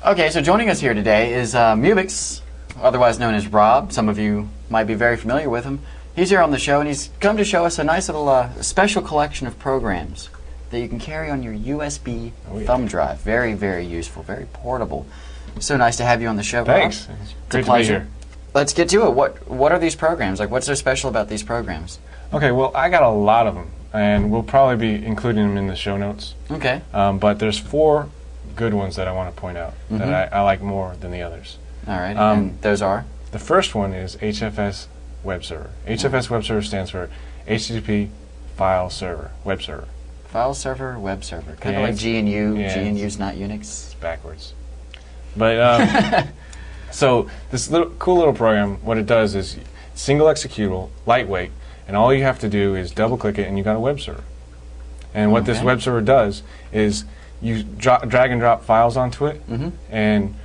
Okay, so joining us here today is Mubix, otherwise known as Rob. Some of you might be very familiar with him. He's here on the show, and he's come to show us a nice little special collection of programs that you can carry on your USB thumb drive. Very, very useful, very portable. So nice to have you on the show, Thanks. Rob. It's great to be here. Let's get to it. What are these programs? Like, what's so special about these programs? Okay, well, I got a lot of them, and we'll probably be including them in the show notes. Okay. But there's 4 good ones that I want to point out that I like more than the others. All right, and those are? The first one is HFS Web Server. HFS Web Server stands for HTTP File Server, Web Server. File server, web server. Kind of like GNU. Yeah, GNU's not Unix. It's backwards. But, so this cool little program, what it does is single executable, lightweight, and all you have to do is double click it and you got a web server. And what this web server does is you drag and drop files onto it, and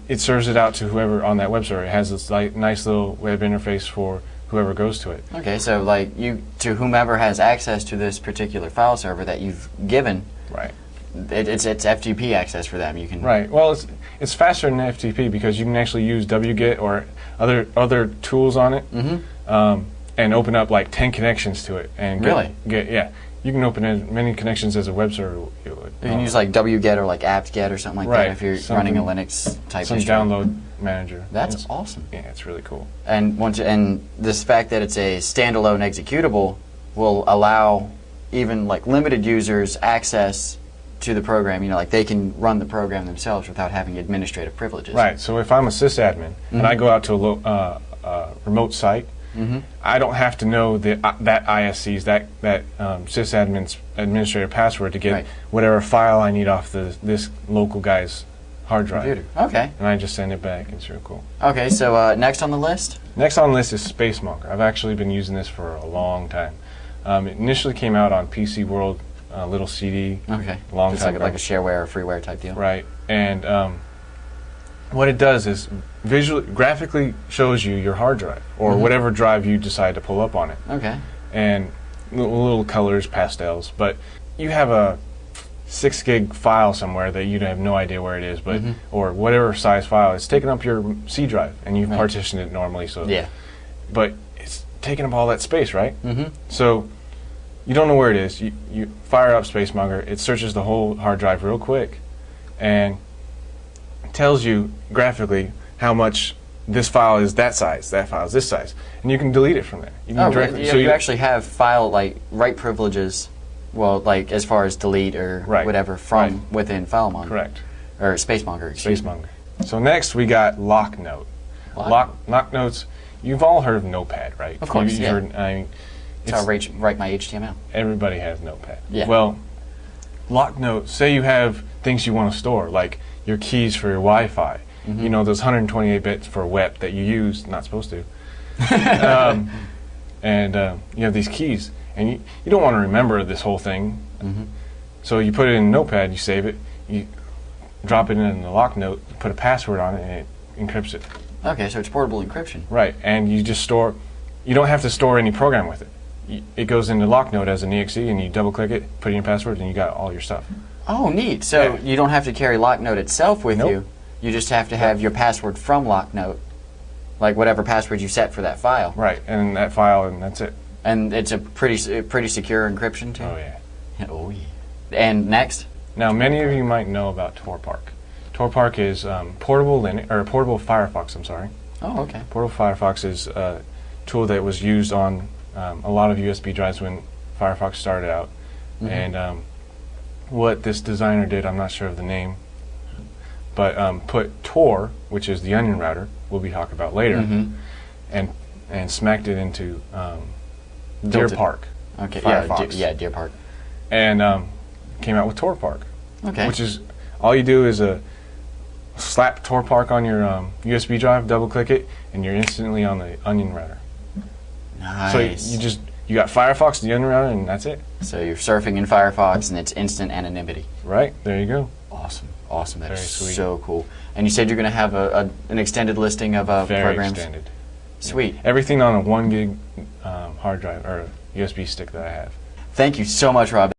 it serves it out to whoever on that web server. It has this nice little web interface for whoever goes to it. Okay, so like to whomever has access to this particular file server that you've given, right? It's FTP access for them. You can Well, it's faster than FTP because you can actually use wget or other tools on it, and open up like 10 connections to it and you can open as many connections as a web server would. You can use like wget or like apt-get or something like that if you're running a Linux type some download manager. That's awesome. Yeah, it's really cool. And this fact that it's a standalone executable will allow even like limited users access to the program. You know, like they can run the program themselves without having administrative privileges. Right. So if I'm a sysadmin and I go out to a remote site, I don't have to know that ISC's that sysadmin's administrator password to get whatever file I need off this local guy's hard drive. Computer. Okay. And I just send it back. It's real cool. Okay. So next on the list. Next on the list is SpaceMonger. I've actually been using this for a long time. It initially came out on PC World, little CD. Okay. Long time like a shareware or freeware type deal. Right. And what it does is graphically shows you your hard drive or whatever drive you decide to pull up on it. Okay. And little colors, pastels, but you have a 6 gig file somewhere that you have no idea where it is, but or whatever size file, it's taking up your C drive, and you've partitioned it normally, so but it's taking up all that space, right? So you don't know where it is. You fire up SpaceMonger, it searches the whole hard drive real quick, and tells you graphically how much this file is that size, that file is this size, and you can delete it from there. You can directly, so you actually have file write privileges, well, like as far as delete or whatever from within FileMonger. Correct. Or SpaceMonger. SpaceMonger. So next we got LockNote. LockNotes. You've all heard of Notepad, right? Of course. You've heard, I mean, that's how I write my HTML. Everybody has Notepad. Yeah. Well, LockNote. Say you have things you want to store, like your keys for your Wi-Fi. You know, those 128 bits for WEP that you use, not supposed to. And you have these keys, and you don't want to remember this whole thing. So you put it in Notepad, you save it, you drop it in the LockNote, put a password on it, and it encrypts it. Okay, so it's portable encryption. Right, and you just store, you don't have to store any program with it. It goes into LockNote as an exe, and you double-click it, put in your password, and you got all your stuff. Oh, neat. So you don't have to carry LockNote itself with you. You just have to have your password from LockNote, like whatever password you set for that file. Right, and that file, and that's it. And it's a pretty secure encryption too. Oh yeah. Oh yeah. And next? Now, many of you might know about TorPark. TorPark is portable Firefox. I'm sorry. Oh, okay. Portable Firefox is a tool that was used on a lot of USB drives when Firefox started out, and what this designer did, I'm not sure of the name, but put Tor, which is the onion router, we'll be talking about later, and smacked it into DeerPark. Okay, Firefox. yeah, DeerPark. And came out with TorPark. Okay. Which is, all you do is slap TorPark on your USB drive, double-click it, and you're instantly on the onion router. Nice. So you got Firefox, the onion router, and that's it. So you're surfing in Firefox, and it's instant anonymity. Right, there you go. Awesome, awesome. That's sweet. So cool. And you said you're going to have an extended listing of Very programs? extended. Sweet. Everything on a 1 gig hard drive, or USB stick that I have. Thank you so much, Rob.